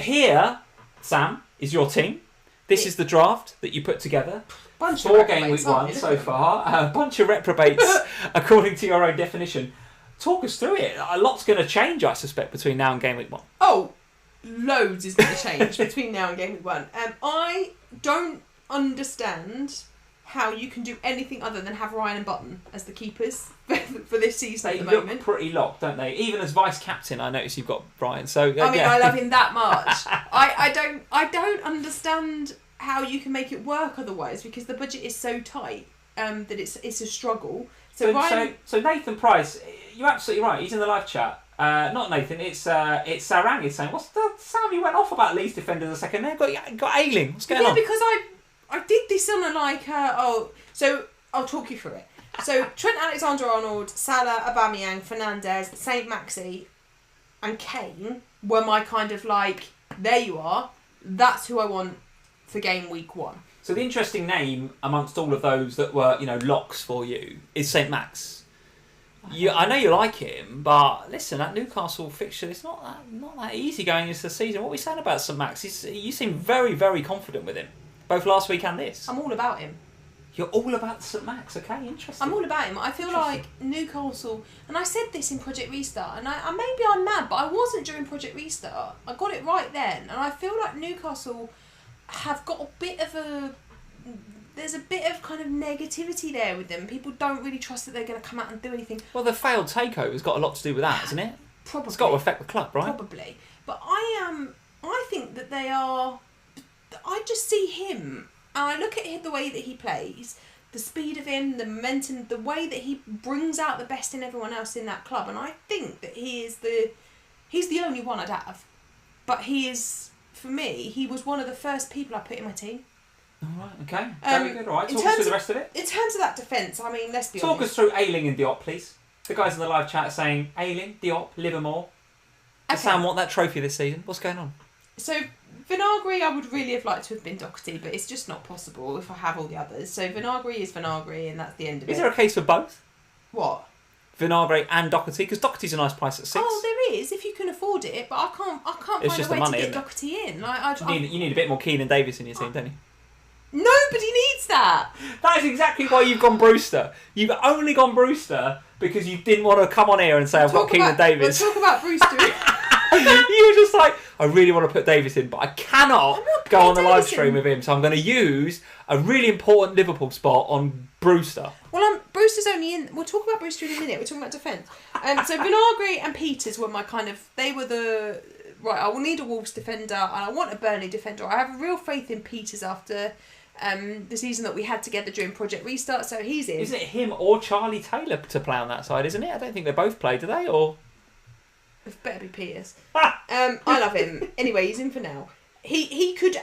here, Sam, is your team. This is the draft that you put together. Bunch for of game week reprobates, 1 so far. A bunch of reprobates, according to your own definition. Talk us through it. A lot's going to change, I suspect, between now and game week 1. Oh, loads is going to change between now and game week 1. I don't understand how you can do anything other than have Ryan and Button as the keepers for this season at the moment. They look pretty locked, don't they? Even as vice captain, I notice you've got Brian. So I love him that much. I don't understand how you can make it work otherwise, because the budget is so tight that it's a struggle. So Nathan Price, you're absolutely right. He's in the live chat. Not Nathan, it's Sarang. He's saying, "What's the Sam? You went off about Leeds defender a second there. Got Ailing. What's going on?" Yeah, because I did this on so I'll talk you through it. So Trent Alexander-Arnold, Salah, Aubameyang, Fernandes, Saint Maxi, and Kane were my kind of like, there you are. That's who I want for game week 1. So the interesting name amongst all of those that were, locks for you is Saint Max. I know you like him, but listen, that Newcastle fixture, it's not that easy going into the season. What are we saying about Saint Max? You seem very, very confident with him, both last week and this. I'm all about him. You're all about St Max, okay? Interesting. I'm all about him. I feel like Newcastle, and I said this in Project Restart, and maybe I'm mad, but I wasn't during Project Restart. I got it right then, and I feel like Newcastle have got there's a bit of kind of negativity there with them. People don't really trust that they're going to come out and do anything. Well, the failed takeover's got a lot to do with that, hasn't it? Probably. It's got to affect the club, right? Probably. But I think that they are... I just see him, and I look at the way that he plays, the speed of him, the momentum, the way that he brings out the best in everyone else in that club, and I think that he's the only one I'd have. But he is, for me, he was one of the first people I put in my team. All right, okay. Very good. All right, talk us through the rest of it. In terms of that defence, I mean, let's be honest. Talk us through Ailing and Diop, please. The guys in the live chat are saying, Ailing, Diop, Livermore. Does Sam want that trophy this season? What's going on? So, Vinagre, I would really have liked to have been Doherty, but it's just not possible if I have all the others. So, Vinagre is Vinagre, and that's the end of it. Is there a case for both? What? Vinagre and Doherty? Because Doherty's a nice price at 6. Oh, there is, if you can afford it, but I can't find a way to get Doherty in. You need a bit more Keenan Davis in your team, don't you? Nobody needs that. That is exactly why you've gone Brewster. You've only gone Brewster because you didn't want to come on here and say, I've got Keenan Davis. We'll talk about Brewster. You were just like, I really want to put Davis in, but I cannot go on the live stream with him, so I'm going to use a really important Liverpool spot on Brewster. Well, Brewster's only in... We'll talk about Brewster in a minute. We're talking about defence. So Vinagre and Peters were my kind of... They were the... Right, I will need a Wolves defender, and I want a Burnley defender. I have a real faith in Peters after... the season that we had together during Project Restart, so he's in. Isn't it him or Charlie Taylor to play on that side, isn't it? I don't think they both play, do they? Or it better be Peters. I love him. Anyway, he's in for now. He could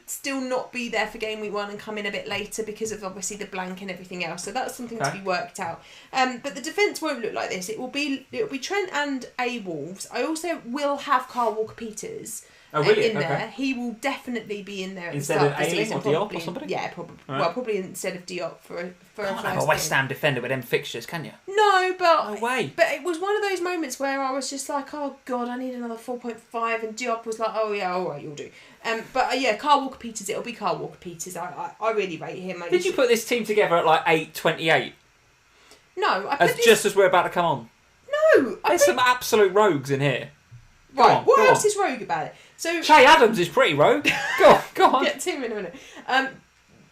still not be there for game week 1 and come in a bit later because of obviously the blank and everything else. So that's something to be worked out. But the defence won't look like this. It will be Trent and Wolves. I also will have Carl Walker-Peters. Oh, really? In there. He will definitely be in there at instead the start of of the season. Ailing or Diop or somebody? Yeah, probably. Right. Well, probably instead of Diop for a can't have a West Ham defender with them fixtures, can you? No, but... No way. But it was one of those moments where I was just like, oh, God, I need another 4.5, and Diop was like, oh, yeah, all right, you'll do. But Carl Walker-Peters, it'll be Carl Walker-Peters. I really rate him. Did you put this team together at like 8:28? No. Just as we're about to come on? No. There's some absolute rogues in here. Right, what else is rogue about it? So Che Adams is pretty rogue. Go on. Get to him in a minute.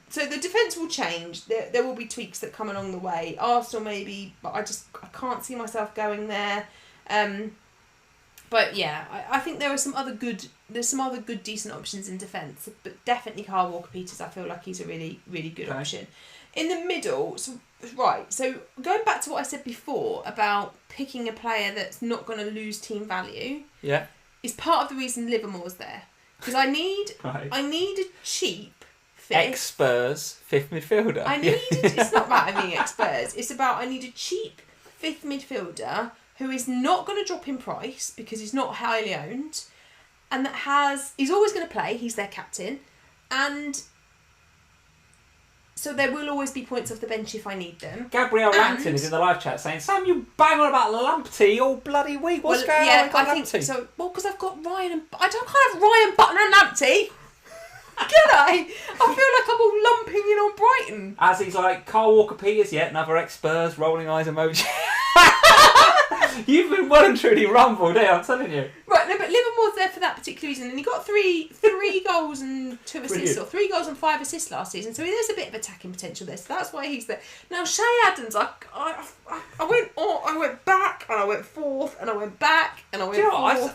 So the defence will change. There will be tweaks that come along the way. Arsenal maybe, but I can't see myself going there. But yeah, I think there's some other good decent options in defence. But definitely Carl Walker-Peters. I feel like he's a really, really good option. In the middle, so going back to what I said before about picking a player that's not going to lose team value, is part of the reason Livermore's there, because I need a cheap ex-Spurs fifth midfielder. It's not about being ex-Spurs. It's about I need a cheap fifth midfielder who is not going to drop in price because he's not highly owned, and he's always going to play. He's their captain, and So there will always be points off the bench if I need them. Gabrielle Lampton is in the live chat saying, Sam, you bang on about Lamptey all bloody week. What's going on with Lamptey? So, well, because I've got Ryan and... I don't have Ryan Butler and Lamptey. Can I? I feel like I'm all lumping in on Brighton. As he's like, Carl Walker-Peters, yet another ex-Spurs, rolling eyes emoji. You've been well and truly rumbled, I'm telling you. Right, no, but Livermore's there for that particular reason, and he got three goals and 2 assists, or 3 goals and 5 assists last season, so there's a bit of attacking potential there, so that's why he's there. Now, Shay Adams, I went back, and I went forth, and I went back, and I went forth.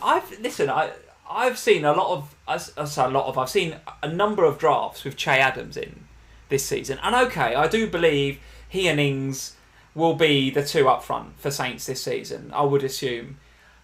I've seen I've seen a number of drafts with Che Adams in this season, and okay, I do believe he and Ings will be the 2 up front for Saints this season, I would assume.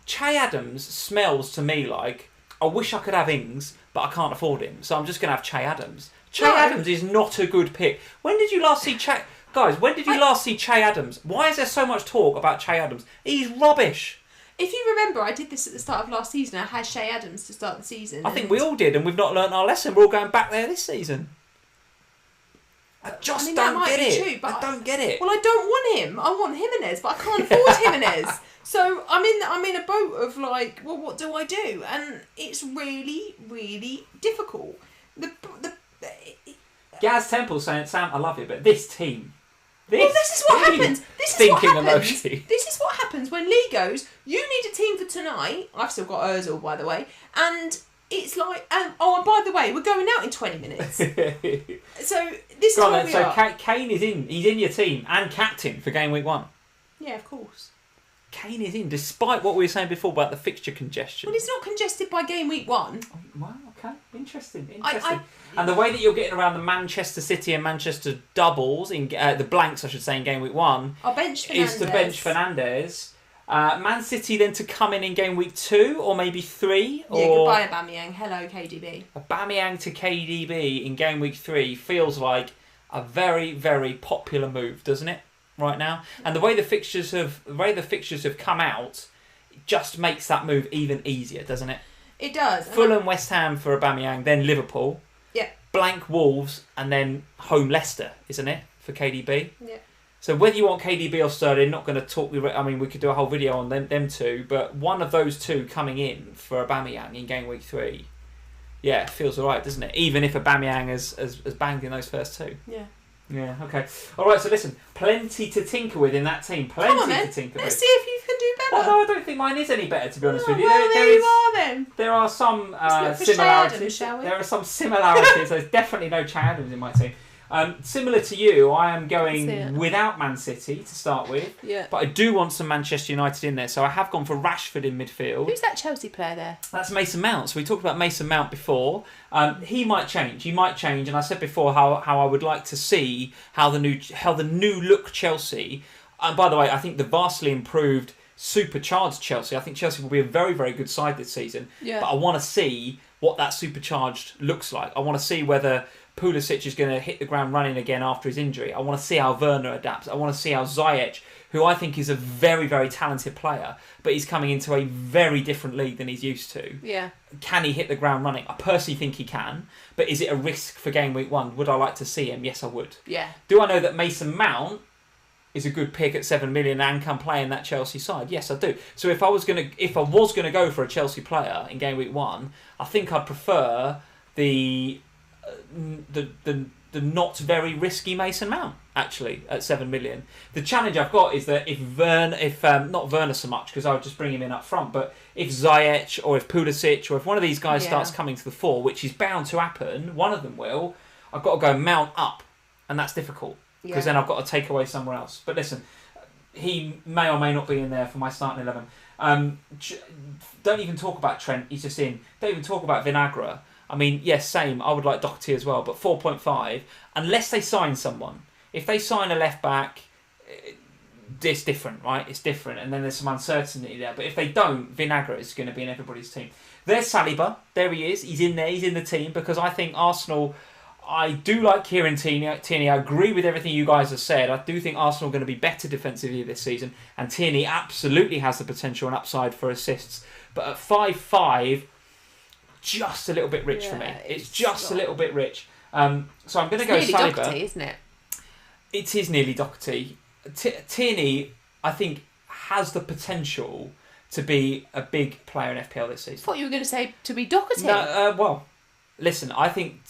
Che Adams smells to me like, I wish I could have Ings, but I can't afford him, so I'm just going to have Che Adams. Che Adams is not a good pick. When did you last see Che... Guys, when did you last see Che Adams? Why is there so much talk about Che Adams? He's rubbish. If you remember, I did this at the start of last season. I had Shay Adams to start the season. I think we all did, and we've not learnt our lesson. We're all going back there this season. I don't get it. True, I don't get it. Well, I don't want him. I want Jimenez, but I can't afford Jimenez. So I'm in a boat of like, well, what do I do? And it's really, really difficult. Gaz Temple saying, Sam, I love you, but this team. This is what happens. This is what happens when Lee goes, you need a team for tonight. I've still got Ozil, by the way. And it's like, and by the way, we're going out in 20 minutes. So this is where we are. Kane is in. He's in your team and captain for game week 1. Yeah, of course. Kane is in, despite what we were saying before about the fixture congestion. Well, he's not congested by game week 1. Oh, well, okay. Interesting. And the way that you're getting around the Manchester City and Manchester doubles, in the blanks, I should say, in game week 1, is to bench Fernandes. Man City then to come in game week 2 or maybe 3. Yeah, goodbye Aubameyang. Hello, KDB. Aubameyang to KDB in game week 3 feels like a very, very popular move, doesn't it? Right now, and the way the fixtures have come out, it just makes that move even easier, doesn't it? It does. Fulham, West Ham for Aubameyang, then Liverpool. Yeah. Blank Wolves, and then home Leicester, isn't it, for KDB? Yeah. So whether you want KDB or Sterling, not going to talk. I mean, we could do a whole video on them two, but one of those two coming in for Aubameyang in game week 3, yeah, feels alright, doesn't it? Even if Aubameyang has banged in those first 2. Yeah. Yeah, okay. All right, so listen, plenty to tinker with in that team. Plenty to tinker with. Let's see if you can do better. Well, no, I don't think mine is any better, to be honest with you. There are some similarities. There are some similarities. There's definitely no Che Adams in my team. Similar to you, I am going without Man City to start with. Yeah. But I do want some Manchester United in there, so I have gone for Rashford in midfield. Who's that Chelsea player there? That's Mason Mount. So we talked about Mason Mount before. He might change. And I said before how I would like to see how the new look Chelsea. And by the way, I think the vastly improved, supercharged Chelsea. I think Chelsea will be a very, very good side this season. Yeah. But I want to see what that supercharged looks like. I want to see whether Pulisic is going to hit the ground running again after his injury. I want to see how Werner adapts. I want to see how Ziyech, who I think is a very, very talented player, but he's coming into a very different league than he's used to. Yeah. Can he hit the ground running? I personally think he can, but is it a risk for game week 1? Would I like to see him? Yes, I would. Yeah. Do I know that Mason Mount is a good pick at 7 million and can play in that Chelsea side? Yes, I do. So if I was gonna go for a Chelsea player in game week 1, I think I'd prefer the not very risky Mason Mount actually at 7 million. The challenge I've got is that not Werner so much because I would just bring him in up front, but if Ziyech or if Pulisic or if one of these guys starts coming to the fore, which is bound to happen, one of them will, I've got to go Mount up, and that's difficult because then I've got to take away somewhere else. But listen, he may or may not be in there for my starting 11. Don't even talk about Trent, he's just in. Don't even talk about Vinagre. I mean, yes, same. I would like Doherty as well, but 4.5, unless they sign someone. If they sign a left back, it's different, right? It's different, and then there's some uncertainty there. But if they don't, Vinagre is going to be in everybody's team. There's Saliba. There he is. He's in there. He's in the team because I think Arsenal. I do like Kieran Tierney. I agree with everything you guys have said. I do think Arsenal are going to be better defensively this season, and Tierney absolutely has the potential and upside for assists. But at 5.5. Just a little bit rich for me. It's just a little bit rich. So I'm going to go Saliba. Doherty, isn't it? It is nearly Doherty. Tierney, I think, has the potential to be a big player in FPL this season. I thought you were going to say to be Doherty. No, well, listen, I think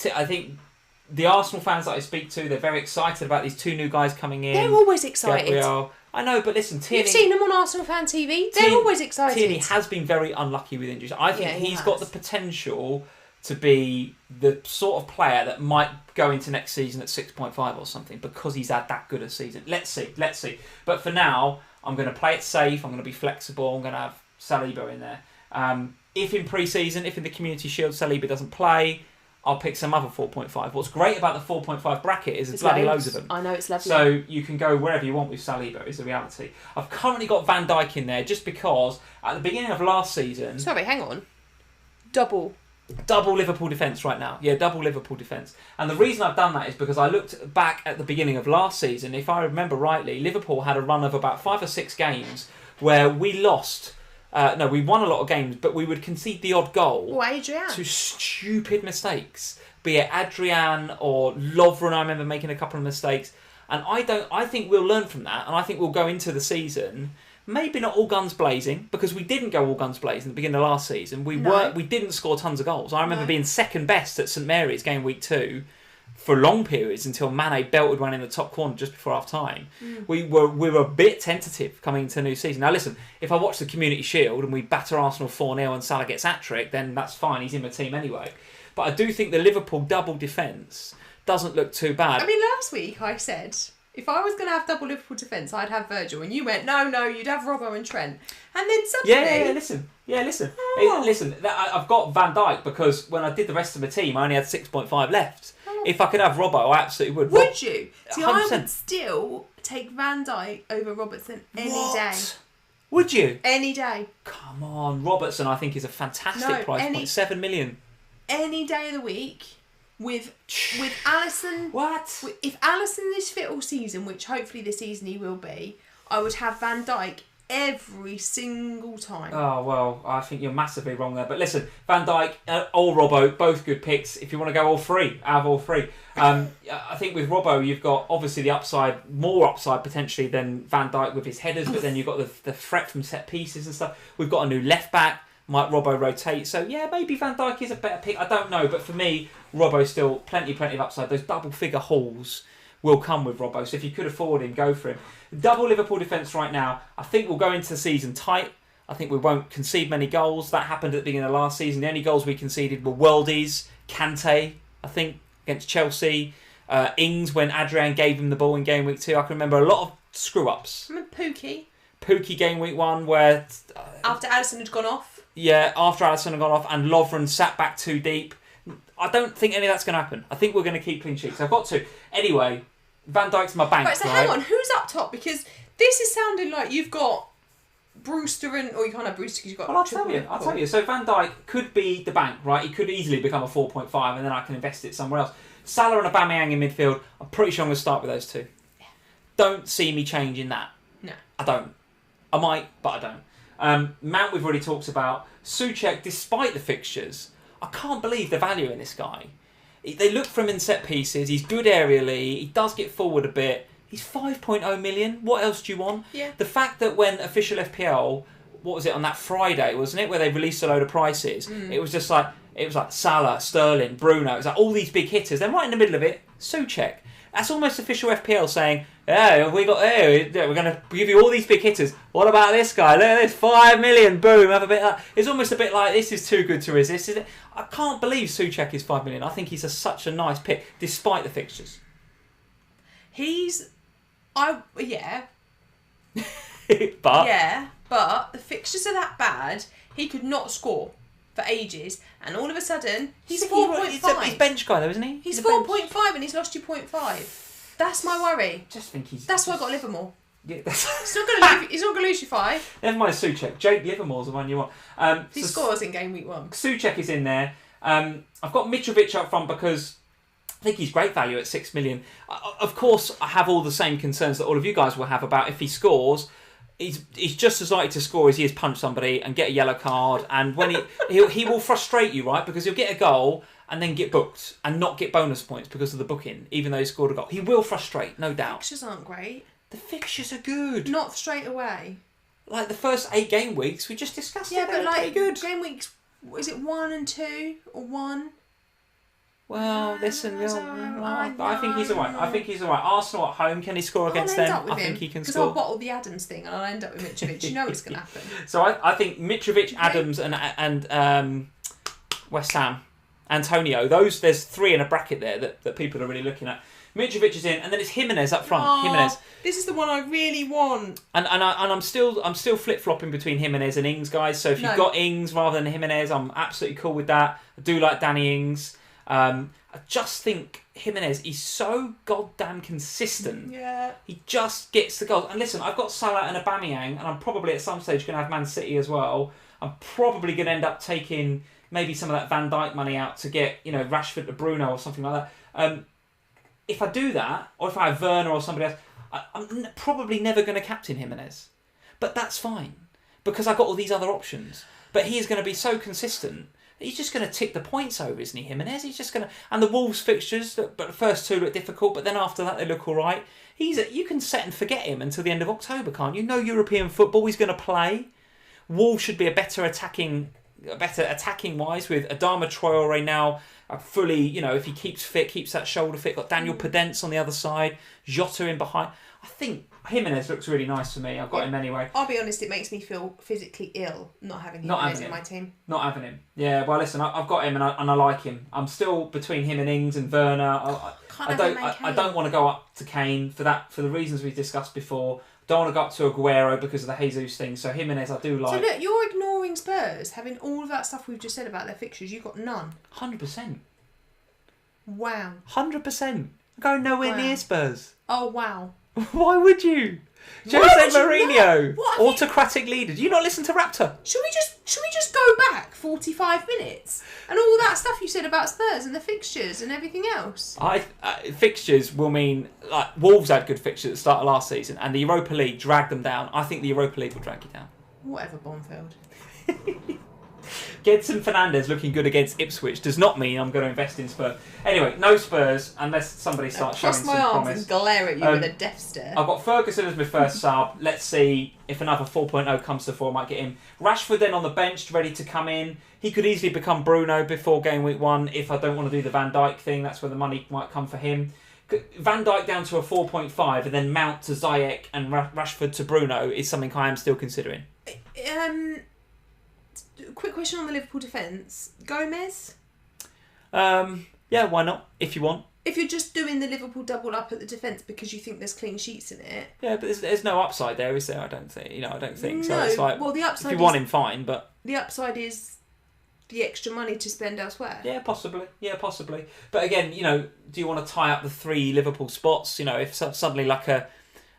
the Arsenal fans that I speak to, they're very excited about these two new guys coming in. They're always excited. Gabriel. I know, but listen, Tierney... You've seen them on Arsenal fan TV. They're always excited. Tierney has been very unlucky with injuries. I think he's got the potential to be the sort of player that might go into next season at 6.5 or something because he's had that good a season. Let's see. But for now, I'm going to play it safe. I'm going to be flexible. I'm going to have Saliba in there. If in pre-season, if in the Community Shield Saliba doesn't play, I'll pick some other 4.5. What's great about the 4.5 bracket is there's bloody loads of them. I know, it's lovely. So you can go wherever you want with Saliba, is the reality. I've currently got Van Dijk in there just because at the beginning of last season... Sorry, hang on. Double Liverpool defence right now. Yeah, double Liverpool defence. And the reason I've done that is because I looked back at the beginning of last season. If I remember rightly, Liverpool had a run of about 5 or 6 games where we lost... we won a lot of games, but we would concede the odd goal to stupid mistakes. Be it Adrian or Lovren, I remember making a couple of mistakes. And I think we'll learn from that, and I think we'll go into the season... Maybe not all guns blazing, because we didn't go all guns blazing at the beginning of last season. We didn't score tons of goals. I remember being second best at St Mary's game week 2 for long periods until Mane belted one in the top corner just before half time. We were a bit tentative coming into the new season. Now listen, if I watch the Community Shield and we batter Arsenal 4-0 and Salah gets hat-trick, then that's fine. He's in my team anyway. But I do think the Liverpool double defence doesn't look too bad. I mean, last week I said... If I was going to have double Liverpool defence, I'd have Virgil. And you went, no, you'd have Robbo and Trent. And then suddenly... Listen. Oh. Listen, I've got Van Dijk because when I did the rest of my team, I only had 6.5 left. Oh. If I could have Robbo, I absolutely would. Would you? See, 100%. I would still take Van Dijk over Robertson any day. Would you? Any day. Come on. Robertson, I think, is a fantastic price point. 7 million. Any day of the week. With Alisson... What? If Alisson is fit all season, which hopefully this season he will be, I would have Van Dijk every single time. Oh, well, I think you're massively wrong there. But listen, Van Dijk or Robbo, both good picks if you want to go all three, out of all three. I think with Robbo, you've got obviously the upside, more upside potentially than Van Dijk with his headers, but then you've got the threat from set pieces and stuff. We've got a new left-back. Might Robbo rotate? So, yeah, maybe Van Dijk is a better pick. I don't know. But for me, Robbo's still plenty of upside. Those double-figure hauls will come with Robbo. So if you could afford him, go for him. Double Liverpool defence right now. I think we'll go into the season tight. I think we won't concede many goals. That happened at the beginning of last season. The only goals we conceded were Worldies, Kante, I think, against Chelsea. Ings, when Adrian gave him the ball in game week 2. I can remember a lot of screw-ups. I remember Pookie game week 1 where... after Alisson had gone off. Yeah, after Alisson had gone off and Lovren sat back too deep. I don't think any of that's going to happen. I think we're going to keep clean sheets. I've got to. Anyway, Van Dijk's my bank. Right, so hang on. Who's up top? Because this is sounding like you've got Brewster and... Or you can't have Brewster because you've got... Well, I'll tell you. So Van Dijk could be the bank, right? He could easily become a 4.5 and then I can invest it somewhere else. Salah and Aubameyang in midfield. I'm pretty sure I'm going to start with those two. Yeah. Don't see me changing that. No. I don't. I might, but I don't. Mount we've already talked about. Souček, despite the fixtures, I can't believe the value in this guy. They look for him in set pieces. He's good aerially. He does get forward a bit. He's 5.0 million. What else do you want? Yeah. The fact that when official FPL, what was it, on that Friday, wasn't it, where they released a load of prices, it was just like, Salah, Sterling, Bruno. It was like all these big hitters. Then right in the middle of it, Souček. That's almost official FPL saying, we're going to give you all these big hitters. What about this guy? Look at this, 5 million, boom, have a bit of that. It's almost a bit like, this is too good to resist, isn't it? I can't believe Souček is 5 million. I think he's such a nice pick, despite the fixtures. But the fixtures are that bad, he could not score for ages, and all of a sudden, he's 4.5. He's bench guy though, isn't he? He's 4.5 and he's lost you 0.5. That's my worry. That's why I got Livermore. Yeah, he's not going to lose you 5. Never mind Souček. Jake Livermore's the one you want. He scores in game week 1. Souček is in there. I've got Mitrovic up front because I think he's great value at 6 million. Of course, I have all the same concerns that all of you guys will have about if he scores. He's just as likely to score as he is punch somebody and get a yellow card. And when he will frustrate you, right? Because he'll get a goal and then get booked and not get bonus points because of the booking, even though he scored a goal. He will frustrate, no doubt. Fixtures aren't great. The fixtures are good. Not straight away. Like the first 8 game weeks, we just discussed it. They were pretty good. Game weeks, is it 1 and 2 or 1? Well, listen, I think he's alright. I think he's alright. Arsenal at home, can he score against them? I think he can score. Because I'll bottle the Adams thing and I'll end up with Mitrovic. You know it's going to happen. So I think Mitrovic, Adams and West Ham, Antonio, there's 3 in a bracket there that people are really looking at. Mitrovic is in, and then it's Jimenez up front. Oh, Jimenez. This is the one I really want. And I'm still flip flopping between Jimenez and Ings, guys. So if you've got Ings rather than Jimenez, I'm absolutely cool with that. I do like Danny Ings. I just think Jimenez, he's so goddamn consistent. Yeah. He just gets the goals. And listen, I've got Salah and Aubameyang, and I'm probably at some stage going to have Man City as well. I'm probably going to end up taking maybe some of that Van Dijk money out to get, Rashford to Bruno or something like that. If I do that, or if I have Werner or somebody else, I'm probably never going to captain Jimenez. But that's fine, because I've got all these other options. But he is going to be so consistent. He's just going to tick the points over, isn't he, Jimenez? He's just going to... And the Wolves fixtures, but the first 2 look difficult, but then after that they look all right. You can set and forget him until the end of October, can't you? No European football, he's going to play. Wolves should be a better attacking wise with Adama Traore now fully, if he keeps fit, keeps that shoulder fit. Got Daniel Podence on the other side, Jota in behind. I think Jimenez looks really nice for me. I've got him anyway. I'll be honest, it makes me feel physically ill not having Jimenez in my team. Not having him. Yeah, well, listen, I've got him and I like him. I'm still between him and Ings and Werner. I don't want to go up to Kane for the reasons we discussed before. Don't want to go up to Aguero because of the Jesus thing. So Jimenez, I do like. So look, you're ignoring Spurs, having all of that stuff we've just said about their fixtures. You've got none. 100%. Wow. 100%. Go nowhere near Spurs. Oh wow. Why would you? Jose Mourinho, autocratic leader. Do you not listen to Raptor? Should we just go back 45 minutes and all that stuff you said about Spurs and the fixtures and everything else? Fixtures will mean like Wolves had good fixtures at the start of last season, and the Europa League dragged them down. I think the Europa League will drag you down. Whatever, Bonfield. Gedson Fernandes looking good against Ipswich does not mean I'm going to invest in Spurs. Anyway, no Spurs unless somebody starts showing some promise. Cross my arms and glare at you with a death stare. I've got Ferguson as my first sub. Let's see if another 4.0 comes to 4, I might get him. Rashford then on the bench, ready to come in. He could easily become Bruno before game week 1 if I don't want to do the Van Dijk thing. That's where the money might come for him. Van Dijk down to a 4.5 and then Mount to Ziyech and Rashford to Bruno is something I am still considering. Quick question on the Liverpool defence. Gomez? Yeah, why not? If you want. If you're just doing the Liverpool double up at the defence because you think there's clean sheets in it. Yeah, but there's no upside there, is there? I don't think. I don't think. No, so it's like, well, the upside if you want him, fine, but... The upside is the extra money to spend elsewhere. Yeah, possibly. But again, do you want to tie up the 3 Liverpool spots? If suddenly like if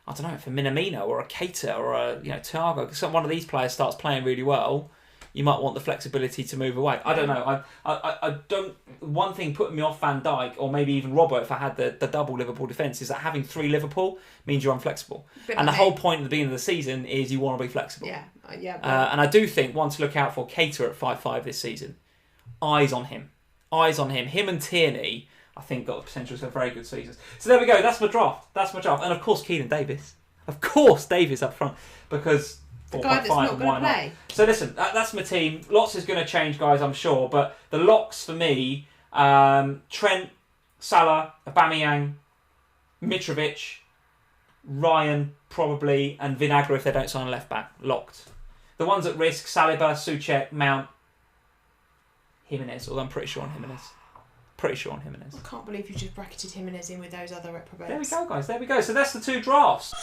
a Minamino or a Keita or a Thiago, because one of these players starts playing really well, you might want the flexibility to move away. I don't know. I don't. One thing putting me off Van Dijk or maybe even Robert if I had the double Liverpool defence is that having 3 Liverpool means you're unflexible. And the whole point at the beginning of the season is you want to be flexible. Yeah. And I do think one to look out for Keita at 5.5 this season. Eyes on him. Him and Tierney, I think, got the potential for very good seasons. So there we go. That's my draft. And of course, Keenan Davis. Of course, Davis up front because. The guy that's not going to play. So listen, that's my team. Lots is going to change, guys, I'm sure. But the locks for me, Trent, Salah, Aubameyang, Mitrovic, Ryan probably, and Vinagre if they don't sign a left back. Locked. The ones at risk, Saliba, Soucek, Mount, Jimenez. Although I'm pretty sure on Jimenez. I can't believe you just bracketed Jimenez in with those other reprobates. There we go, guys. So that's the 2 drafts.